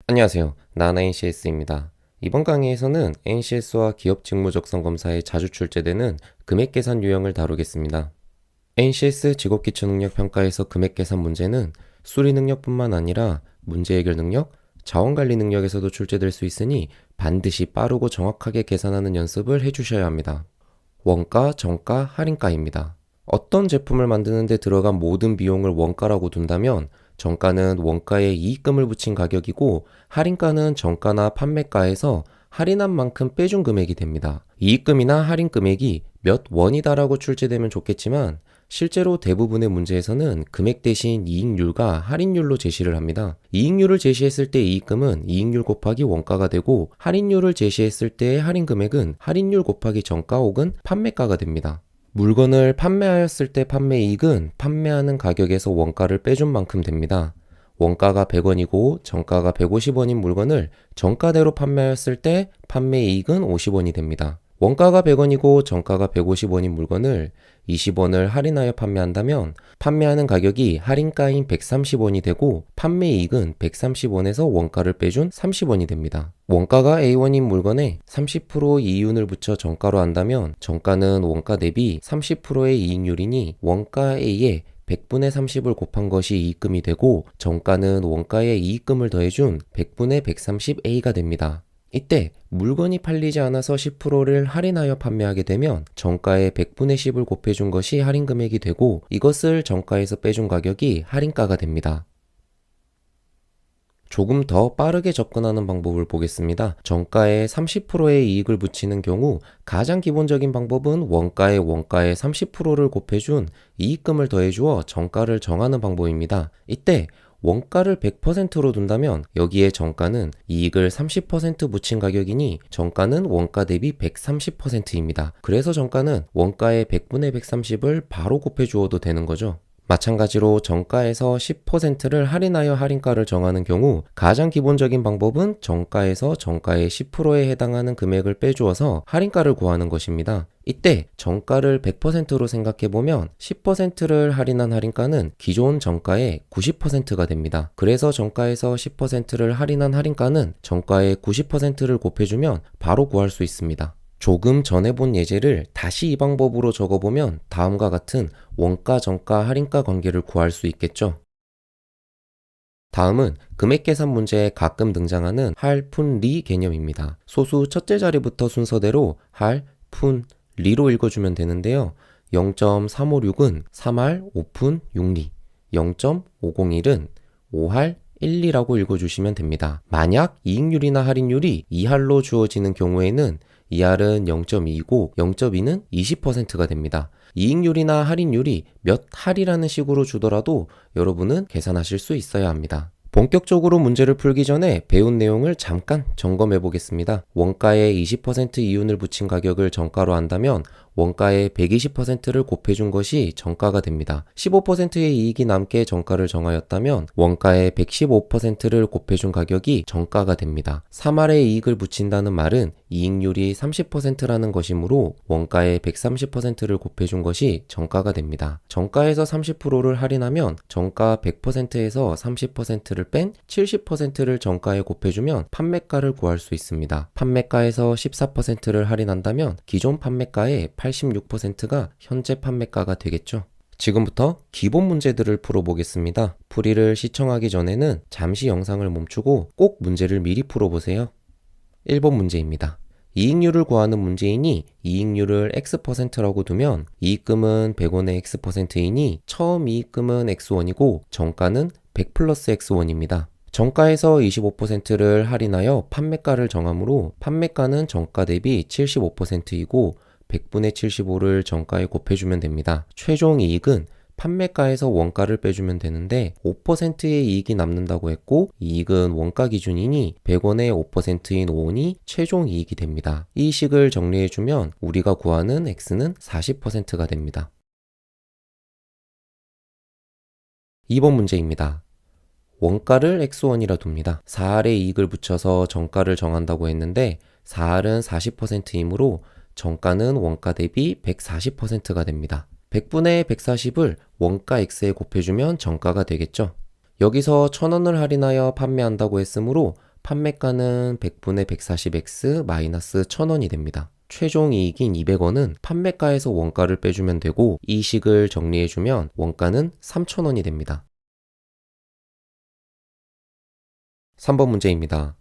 안녕하세요. 나나 NCS입니다. 이번 강의에서는 NCS와 기업 직무적성 검사에 자주 출제되는 금액 계산 유형을 다루겠습니다. NCS 직업기초 능력 평가에서 금액 계산 문제는 수리 능력뿐만 아니라 문제 해결 능력, 자원 관리 능력에서도 출제될 수 있으니 반드시 빠르고 정확하게 계산하는 연습을 해주셔야 합니다. 원가, 정가, 할인가입니다. 어떤 제품을 만드는 데 들어간 모든 비용을 원가라고 둔다면 정가는 원가에 이익금을 붙인 가격이고 할인가는 정가나 판매가에서 할인한 만큼 빼준 금액이 됩니다. 이익금이나 할인 금액이 몇 원이다라고 출제되면 좋겠지만 실제로 대부분의 문제에서는 금액 대신 이익률과 할인율로 제시를 합니다. 이익률을 제시했을 때 이익금은 이익률 곱하기 원가가 되고 할인율을 제시했을 때의 할인 금액은 할인율 곱하기 정가 혹은 판매가가 됩니다. 물건을 판매하였을 때 판매이익은 판매하는 가격에서 원가를 빼준 만큼 됩니다. 원가가 100원이고 정가가 150원인 물건을 정가대로 판매하였을 때 판매이익은 50원이 됩니다. 원가가 100원이고 정가가 150원인 물건을 20원을 할인하여 판매한다면 판매하는 가격이 할인가인 130원이 되고 판매이익은 130원에서 원가를 빼준 30원이 됩니다. 원가가 A1인 물건에 30% 이윤을 붙여 정가로 한다면 정가는 원가 대비 30%의 이익률이니 원가 A에 100분의 30을 곱한 것이 이익금이 되고 정가는 원가에 이익금을 더해준 100분의 130A가 됩니다. 이때 물건이 팔리지 않아서 10%를 할인하여 판매하게 되면 정가에 100분의 10을 곱해준 것이 할인 금액이 되고 이것을 정가에서 빼준 가격이 할인가가 됩니다. 조금 더 빠르게 접근하는 방법을 보겠습니다. 정가에 30%의 이익을 붙이는 경우 가장 기본적인 방법은 원가에 30%를 곱해준 이익금을 더해주어 정가를 정하는 방법입니다. 이때 원가를 100%로 둔다면 여기에 정가는 이익을 30% 붙인 가격이니 정가는 원가 대비 130%입니다. 그래서 정가는 원가의 100분의 130을 바로 곱해 주어도 되는 거죠. 마찬가지로 정가에서 10%를 할인하여 할인가를 정하는 경우 가장 기본적인 방법은 정가에서 정가의 10%에 해당하는 금액을 빼주어서 할인가를 구하는 것입니다. 이때 정가를 100%로 생각해보면 10%를 할인한 할인가는 기존 정가의 90%가 됩니다. 그래서 정가에서 10%를 할인한 할인가는 정가의 90%를 곱해주면 바로 구할 수 있습니다. 조금 전에 본 예제를 다시 이 방법으로 적어보면 다음과 같은 원가, 정가, 할인가 관계를 구할 수 있겠죠. 다음은 금액 계산 문제에 가끔 등장하는 할, 푼, 리 개념입니다. 소수 첫째 자리부터 순서대로 할, 푼, 리로 읽어주면 되는데요. 0.356은 3할, 5푼, 6리, 0.501은 5할, 1리라고 읽어주시면 됩니다. 만약 이익률이나 할인율이 2할로 주어지는 경우에는 2할은 0.2고 0.2는 20%가 됩니다. 이익률이나 할인율이 몇 할이라는 식으로 주더라도 여러분은 계산하실 수 있어야 합니다. 본격적으로 문제를 풀기 전에 배운 내용을 잠깐 점검해 보겠습니다. 원가에 20% 이윤을 붙인 가격을 정가로 한다면 원가의 120%를 곱해준 것이 정가가 됩니다. 15%의 이익이 남게 정가를 정하였다면 원가의 115%를 곱해준 가격이 정가가 됩니다. 3할의 이익을 붙인다는 말은 이익률이 30%라는 것이므로 원가의 130%를 곱해준 것이 정가가 됩니다. 정가에서 30%를 할인하면 정가 100%에서 30%를 뺀 70%를 정가에 곱해주면 판매가를 구할 수 있습니다. 판매가에서 14%를 할인한다면 기존 판매가의 86%가 현재 판매가가 되겠죠. 지금부터 기본 문제들을 풀어보겠습니다. 풀이를 시청하기 전에는 잠시 영상을 멈추고 꼭 문제를 미리 풀어보세요. 1번 문제입니다. 이익률을 구하는 문제이니 이익률을 X%라고 두면 이익금은 100원의 X%이니 처음 이익금은 X1이고 정가는 100 플러스 X1입니다. 정가에서 25%를 할인하여 판매가를 정하므로 판매가는 정가 대비 75%이고 100분의 75를 정가에 곱해주면 됩니다. 최종 이익은 판매가에서 원가를 빼주면 되는데 5%의 이익이 남는다고 했고 이익은 원가 기준이니 100원의 5%인 5원이 최종 이익이 됩니다. 이 식을 정리해주면 우리가 구하는 X는 40%가 됩니다. 2번 문제입니다. 원가를 X1이라 둡니다. 4할의 이익을 붙여서 정가를 정한다고 했는데 4할은 40%이므로 정가는 원가 대비 140%가 됩니다. 100분의 140을 원가 X에 곱해주면 정가가 되겠죠. 여기서 1000원을 할인하여 판매한다고 했으므로 판매가는 100분의 140x 마이너스 1000원이 됩니다. 최종 이익인 200원은 판매가에서 원가를 빼주면 되고 이 식을 정리해주면 원가는 3000원이 됩니다. 3번 문제입니다.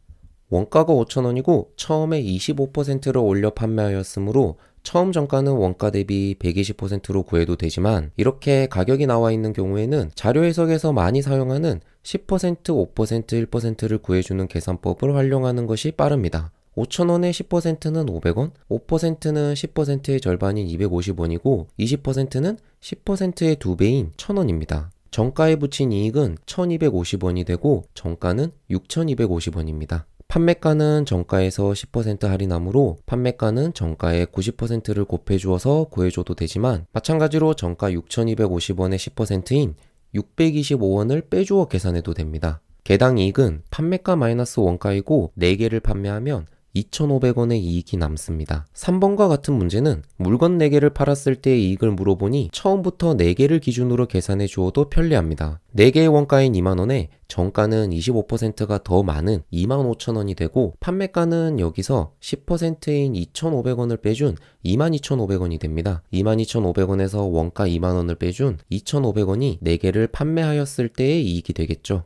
원가가 5,000원이고 처음에 25%를 올려 판매하였으므로 처음 정가는 원가 대비 120%로 구해도 되지만 이렇게 가격이 나와 있는 경우에는 자료 해석에서 많이 사용하는 10%, 5%, 1%를 구해주는 계산법을 활용하는 것이 빠릅니다. 5,000원의 10%는 500원, 5%는 10%의 절반인 250원이고 20%는 10%의 2배인 1,000원입니다. 정가에 붙인 이익은 1,250원이 되고 정가는 6,250원입니다. 판매가는 정가에서 10% 할인하므로 판매가는 정가의 90%를 곱해주어서 구해줘도 되지만 마찬가지로 정가 6,250원의 10%인 625원을 빼주어 계산해도 됩니다. 개당 이익은 판매가 마이너스 원가이고 4개를 판매하면 2,500원의 이익이 남습니다. 3번과 같은 문제는 물건 4개를 팔았을 때의 이익을 물어보니 처음부터 4개를 기준으로 계산해 주어도 편리합니다. 4개의 원가인 2만원에 정가는 25%가 더 많은 25,000원이 되고 판매가는 여기서 10%인 2,500원을 빼준 22,500원이 됩니다. 22,500원에서 원가 2만원을 빼준 2,500원이 4개를 판매하였을 때의 이익이 되겠죠.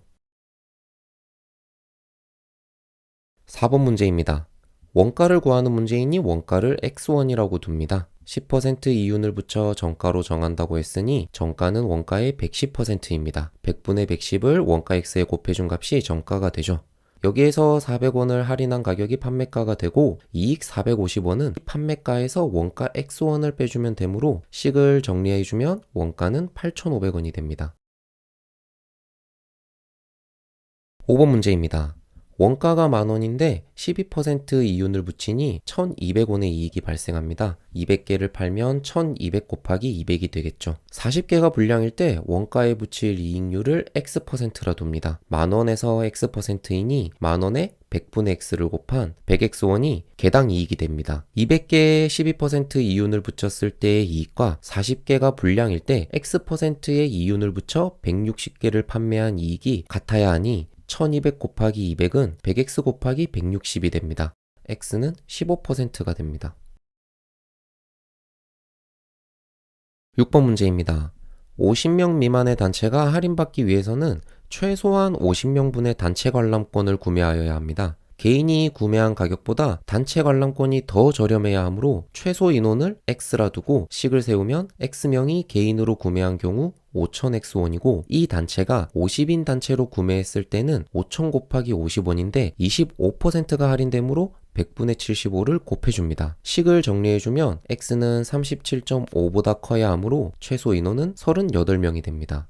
4번 문제입니다. 원가를 구하는 문제이니 원가를 x1이라고 둡니다. 10% 이윤을 붙여 정가로 정한다고 했으니 정가는 원가의 110%입니다. 100분의 110을 원가 x에 곱해준 값이 정가가 되죠. 여기에서 400원을 할인한 가격이 판매가가 되고 이익 450원은 판매가에서 원가 x1을 빼주면 되므로 식을 정리해주면 원가는 8,500원이 됩니다. 5번 문제입니다. 원가가 만원인데 12% 이윤을 붙이니 1,200원의 이익이 발생합니다. 200개를 팔면 1,200 곱하기 200이 되겠죠. 40개가 불량일 때 원가에 붙일 이익률을 X%라 둡니다. 만원에서 X%이니 만원에 100분의 X를 곱한 100X원이 개당 이익이 됩니다. 200개에 12% 이윤을 붙였을 때의 이익과 40개가 불량일 때 X%의 이윤을 붙여 160개를 판매한 이익이 같아야 하니 1200 곱하기 200은 100x 곱하기 160이 됩니다. x는 15%가 됩니다. 6번 문제입니다. 50명 미만의 단체가 할인받기 위해서는 최소한 50명분의 단체 관람권을 구매하여야 합니다. 개인이 구매한 가격보다 단체 관람권이 더 저렴해야 하므로 최소 인원을 X라 두고 식을 세우면 X명이 개인으로 구매한 경우 5,000X원이고 이 단체가 50인 단체로 구매했을 때는 5,000 곱하기 50원인데 25%가 할인되므로 100분의 75를 곱해줍니다. 식을 정리해주면 X는 37.5보다 커야 하므로 최소 인원은 38명이 됩니다.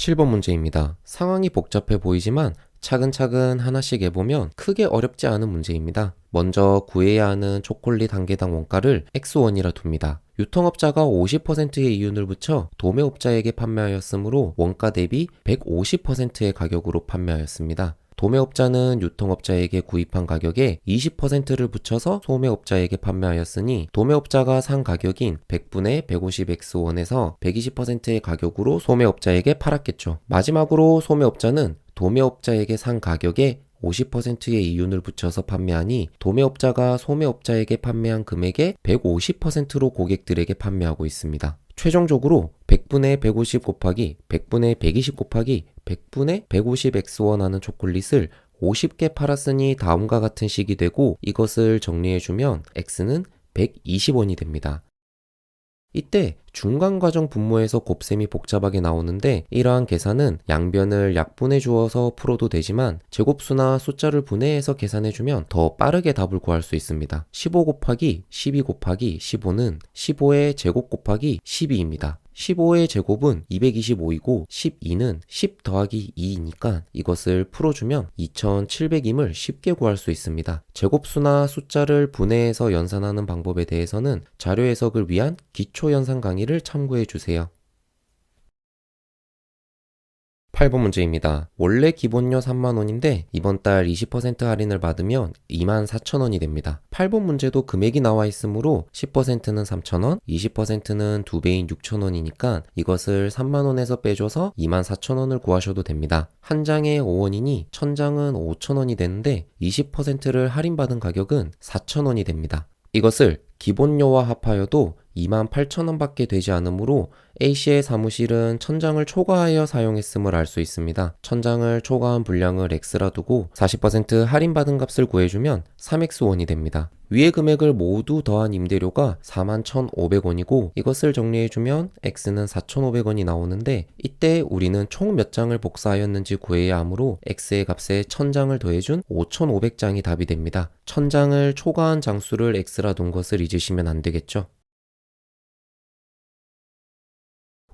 7번 문제입니다. 상황이 복잡해 보이지만 차근차근 하나씩 해보면 크게 어렵지 않은 문제입니다. 먼저 구해야 하는 초콜릿 한 개당 원가를 X1이라 둡니다. 유통업자가 50%의 이윤을 붙여 도매업자에게 판매하였으므로 원가 대비 150%의 가격으로 판매하였습니다. 도매업자는 유통업자에게 구입한 가격에 20%를 붙여서 소매업자에게 판매하였으니 도매업자가 산 가격인 100분의 150X원에서 120%의 가격으로 소매업자에게 팔았겠죠. 마지막으로 소매업자는 도매업자에게 산 가격에 50%의 이윤을 붙여서 판매하니 도매업자가 소매업자에게 판매한 금액의 150%로 고객들에게 판매하고 있습니다. 최종적으로 100분의 150 곱하기 100분의 120 곱하기 100분의 150X원 하는 초콜릿을 50개 팔았으니 다음과 같은 식이 되고 이것을 정리해주면 X는 120원이 됩니다. 이때 중간과정 분모에서 곱셈이 복잡하게 나오는데 이러한 계산은 양변을 약분해 주어서 풀어도 되지만 제곱수나 숫자를 분해해서 계산해주면 더 빠르게 답을 구할 수 있습니다. 15 곱하기 12 곱하기 15는 15의 제곱 곱하기 12입니다. 15의 제곱은 225이고 12는 10 더하기 2이니까 이것을 풀어주면 2700임을 쉽게 구할 수 있습니다. 제곱수나 숫자를 분해해서 연산하는 방법에 대해서는 자료 해석을 위한 기초 연산 강의를 참고해 주세요. 8번 문제입니다. 원래 기본료 3만원인데 이번 달 20% 할인을 받으면 24,000원이 됩니다. 8번 문제도 금액이 나와 있으므로 10%는 3,000원, 20%는 2배인 6,000원이니까 이것을 3만원에서 빼줘서 24,000원을 구하셔도 됩니다. 한 장에 5원이니 1000장은 5,000원이 되는데 20%를 할인받은 가격은 4,000원이 됩니다. 이것을 기본료와 합하여도 28,000원 밖에 되지 않으므로 A씨의 사무실은 1000장을 초과하여 사용했음을 알 수 있습니다. 1000장을 초과한 분량을 X라 두고 40% 할인받은 값을 구해주면 3X원이 됩니다. 위의 금액을 모두 더한 임대료가 41,500원이고 이것을 정리해주면 X는 4,500원이 나오는데 이때 우리는 총 몇 장을 복사하였는지 구해야 하므로 X의 값에 1000장을 더해준 5,500장이 답이 됩니다. 1000장을 초과한 장수를 X라 둔 것을 잊으시면 안 되겠죠.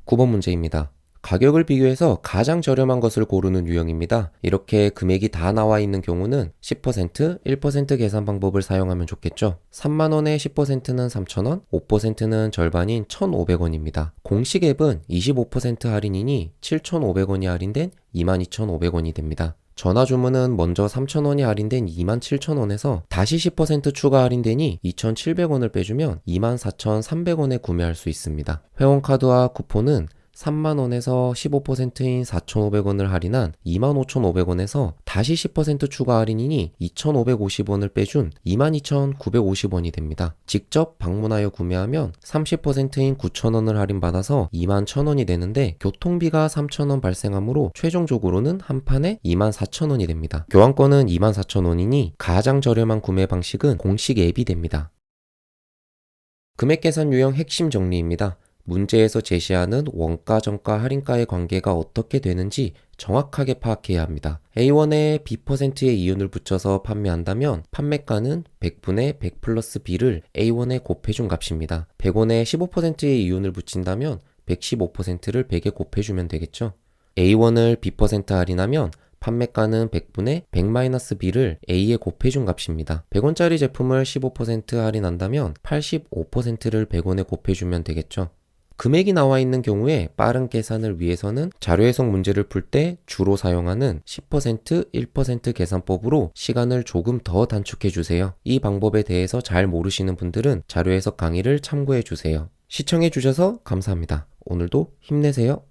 9번 문제입니다. 가격을 비교해서 가장 저렴한 것을 고르는 유형입니다. 이렇게 금액이 다 나와 있는 경우는 10%, 1% 계산 방법을 사용하면 좋겠죠. 3만원에 10%는 3,000원, 5%는 절반인 1,500원입니다. 공식 앱은 25% 할인이니 7,500원이 할인된 22,500원이 됩니다. 전화 주문은 먼저 3,000원이 할인된 27,000원에서 다시 10% 추가 할인되니 2,700원을 빼주면 24,300원에 구매할 수 있습니다. 회원카드와 쿠폰은 3만원에서 15%인 4,500원을 할인한 25,500원에서 다시 10% 추가 할인이니 2,550원을 빼준 22,950원이 됩니다. 직접 방문하여 구매하면 30%인 9,000원을 할인받아서 21,000원이 되는데 교통비가 3,000원 발생하므로 최종적으로는 한 판에 24,000원이 됩니다. 교환권은 24,000원이니 가장 저렴한 구매 방식은 공식 앱이 됩니다. 금액 계산 유형 핵심 정리입니다. 문제에서 제시하는 원가, 정가, 할인가의 관계가 어떻게 되는지 정확하게 파악해야 합니다. A1에 B%의 이윤을 붙여서 판매한다면 판매가는 100분의 100 플러스 B를 A1에 곱해준 값입니다. 100원에 15%의 이윤을 붙인다면 115%를 100에 곱해주면 되겠죠. A1을 B% 할인하면 판매가는 100분의 100-B를 A에 곱해준 값입니다. 100원짜리 제품을 15% 할인한다면 85%를 100원에 곱해주면 되겠죠. 금액이 나와 있는 경우에 빠른 계산을 위해서는 자료 해석 문제를 풀 때 주로 사용하는 10%, 1% 계산법으로 시간을 조금 더 단축해 주세요. 이 방법에 대해서 잘 모르시는 분들은 자료 해석 강의를 참고해 주세요. 시청해 주셔서 감사합니다. 오늘도 힘내세요.